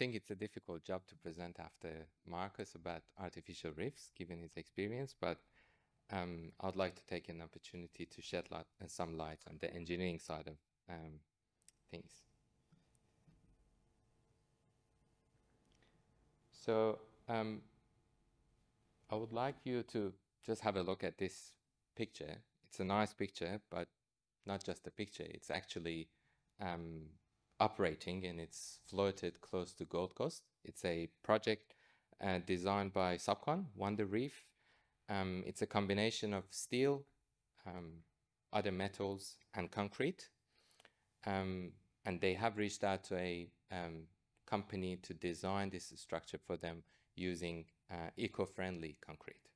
think it's a difficult job to present after Marcus about artificial reefs, given his experience, but I'd like to take an opportunity to shed some light on the engineering side of things. So I would like you to just have a look at this picture. It's a nice picture, but not just a picture. It's actually operating, and it's floated close to Gold Coast. It's a project designed by Subcon, Wonder Reef. It's a combination of steel, other metals, and concrete. And they have reached out to a company to design this structure for them using eco-friendly concrete.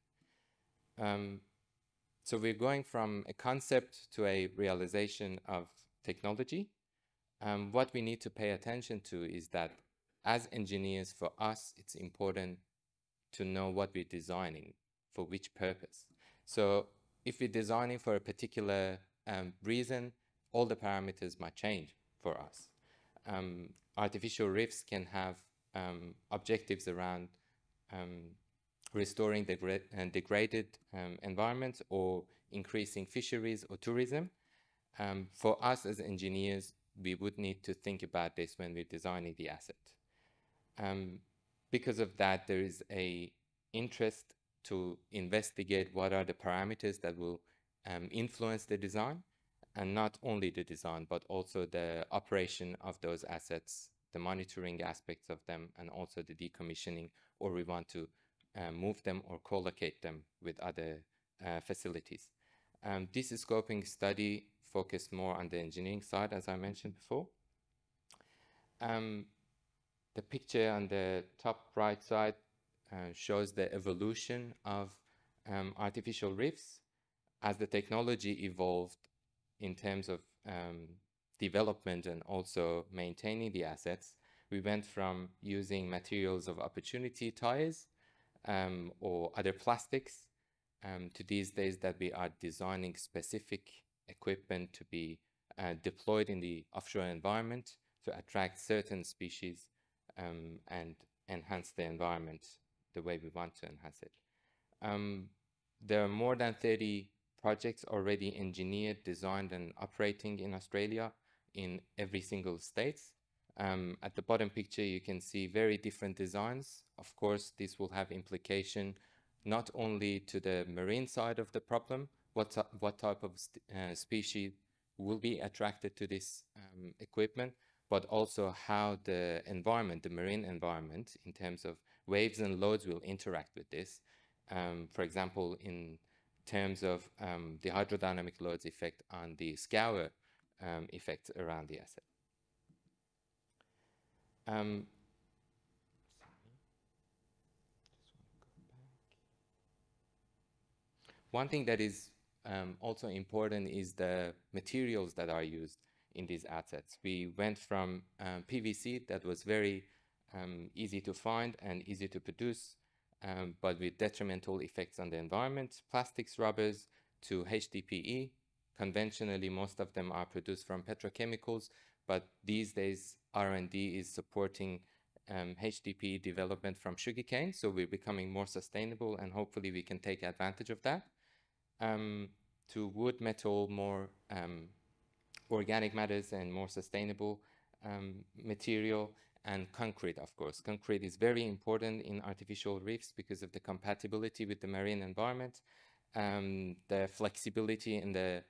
So we're going from a concept to a realization of technology. What we need to pay attention to is that as engineers, for us, it's important to know what we're designing, for which purpose. So if we're designing for a particular reason, all the parameters might change for us. Artificial reefs can have objectives around restoring degraded environments or increasing fisheries or tourism. For us as engineers, we would need to think about this when we're designing the asset. Because of that, there is an interest to investigate what are the parameters that will influence the design, and not only the design, but also the operation of those assets, the monitoring aspects of them, and also the decommissioning, or we want to move them or co-locate them with other facilities. This scoping study focused more on the engineering side, as I mentioned before. The picture on the top right side shows the evolution of artificial reefs. As the technology evolved in terms of development and also maintaining the assets, we went from using materials of opportunity, tires, or other plastics, to these days that we are designing specific equipment to be deployed in the offshore environment to attract certain species and enhance the environment the way we want to enhance it. There are more than 30 projects already engineered, designed, and operating in Australia in every single state. At the bottom picture, you can see very different designs. Of course, this will have implication not only to the marine side of the problem, what type of species will be attracted to this equipment, but also how the environment, the marine environment, in terms of waves and loads will interact with this. For example, in terms of the hydrodynamic loads effect on the scour effects around the asset. One thing that is also important is the materials that are used in these assets. We went from PVC that was very easy to find and easy to produce, but with detrimental effects on the environment, plastics, rubbers, to HDPE. Conventionally, most of them are produced from petrochemicals, but these days R&D is supporting HDPE development from sugarcane, so we're becoming more sustainable, and hopefully we can take advantage of that. To wood, metal, more organic matters and more sustainable material, and concrete, of course. Concrete is very important in artificial reefs because of the compatibility with the marine environment, the flexibility and the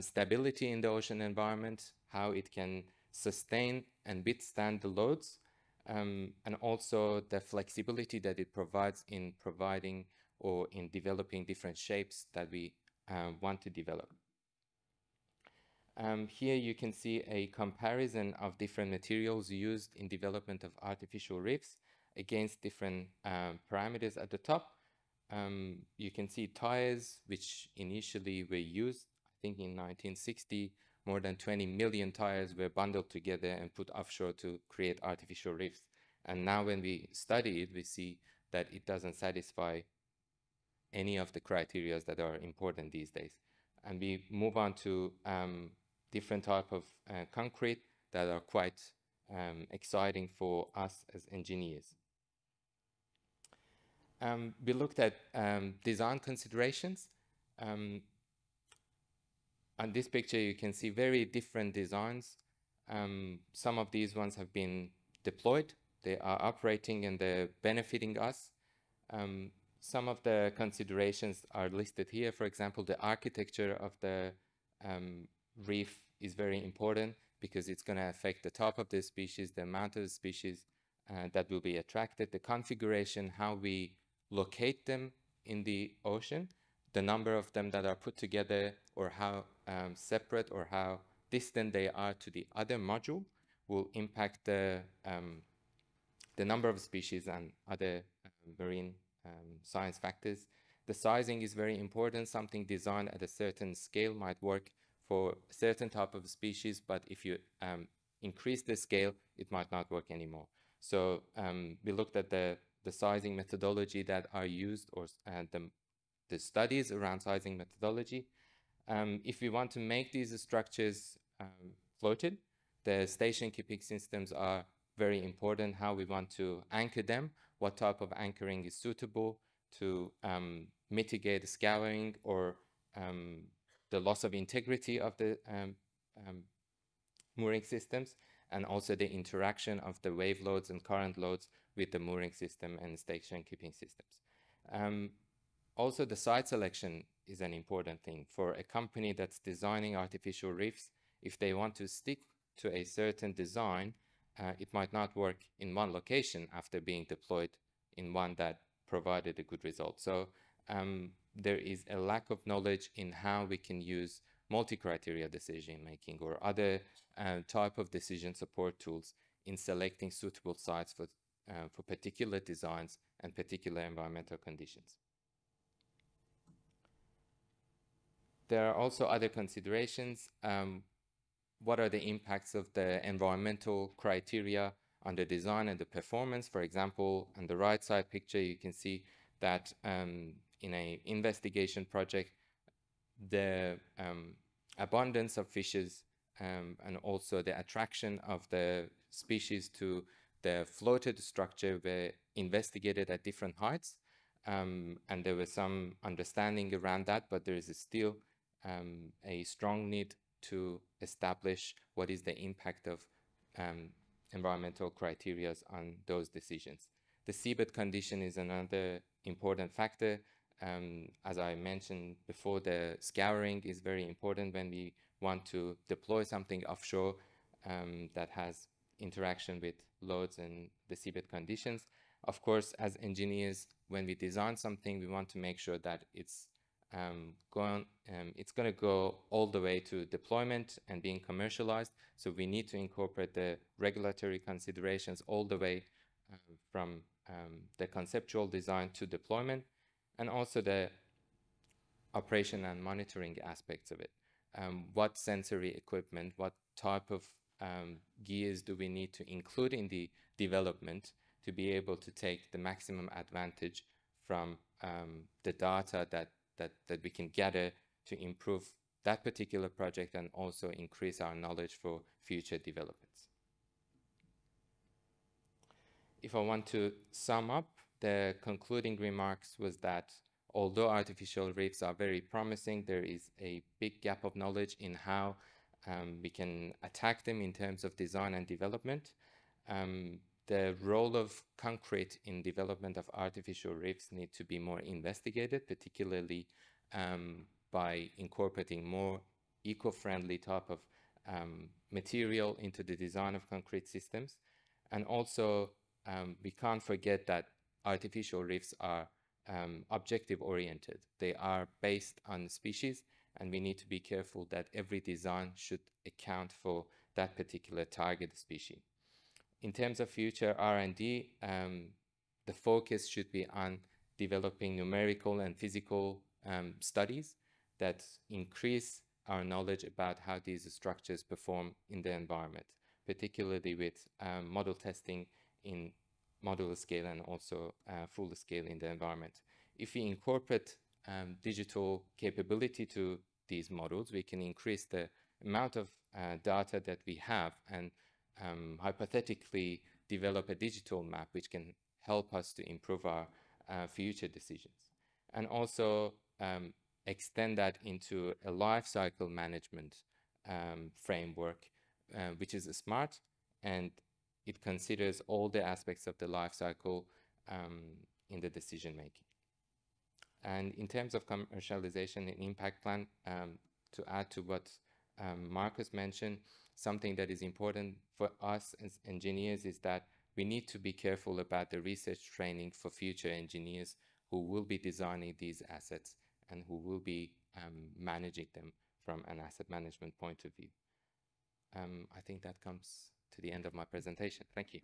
stability in the ocean environment, how it can sustain and withstand the loads, and also the flexibility that it provides in providing or in developing different shapes that we want to develop. Here you can see a comparison of different materials used in development of artificial reefs against different parameters at the top. You can see tires, which initially were used, I think in 1960, more than 20 million tires were bundled together and put offshore to create artificial reefs. And now when we study it, we see that it doesn't satisfy any of the criteria that are important these days. And we move on to different type of concrete that are quite exciting for us as engineers. We looked at design considerations. On this picture, you can see very different designs. Some of these ones have been deployed. They are operating and they're benefiting us. Some of the considerations are listed here. For example, the architecture of the reef is very important because it's going to affect the top of the species, the amount of the species that will be attracted, the configuration, how we locate them in the ocean, the number of them that are put together, or how separate or how distant they are to the other module will impact the number of species and other marine science factors. The sizing is very important. Something designed at a certain scale might work for a certain type of species, but if you increase the scale, it might not work anymore. So we looked at the sizing methodology that are used, or the studies around sizing methodology. If we want to make these structures floated, the station keeping systems are very important. How we want to anchor them, what type of anchoring is suitable to mitigate scouring or the loss of integrity of the mooring systems, and also the interaction of the wave loads and current loads with the mooring system and station keeping systems. Also, the site selection is an important thing. For a company that's designing artificial reefs, if they want to stick to a certain design, it might not work in one location after being deployed in one that provided a good result. So there is a lack of knowledge in how we can use multi-criteria decision making or other type of decision support tools in selecting suitable sites for particular designs and particular environmental conditions. There are also other considerations. What are the impacts of the environmental criteria on the design and the performance? For example, on the right side picture, you can see that in an investigation project, the abundance of fishes and also the attraction of the species to the floated structure were investigated at different heights. And there was some understanding around that, but there is still a strong need to establish what is the impact of environmental criteria on those decisions. The seabed condition is another important factor. As I mentioned before, the scouring is very important when we want to deploy something offshore that has interaction with loads and the seabed conditions. Of course, as engineers, when we design something, we want to make sure that it's going to go all the way to deployment and being commercialized. So we need to incorporate the regulatory considerations all the way from the conceptual design to deployment, and also the operation and monitoring aspects of it. What sensory equipment, what type of gears do we need to include in the development to be able to take the maximum advantage from the data that we can gather to improve that particular project and also increase our knowledge for future developments. If I want to sum up, the concluding remarks was that although artificial reefs are very promising, there is a big gap of knowledge in how we can attack them in terms of design and development. The role of concrete in development of artificial reefs need to be more investigated, particularly by incorporating more eco-friendly type of material into the design of concrete systems. And also, we can't forget that artificial reefs are objective-oriented. They are based on species, and we need to be careful that every design should account for that particular target species. In terms of future R&D, the focus should be on developing numerical and physical studies that increase our knowledge about how these structures perform in the environment, particularly with model testing in modular scale and also full scale in the environment. If we incorporate digital capability to these models, we can increase the amount of data that we have and hypothetically develop a digital map which can help us to improve our future decisions. And also extend that into a life cycle management framework, which is smart, and it considers all the aspects of the life cycle in the decision making. And in terms of commercialization and impact plan, to add to what Marcus mentioned, something that is important for us as engineers is that we need to be careful about the research training for future engineers who will be designing these assets and who will be managing them from an asset management point of view. I think that comes to the end of my presentation. Thank you.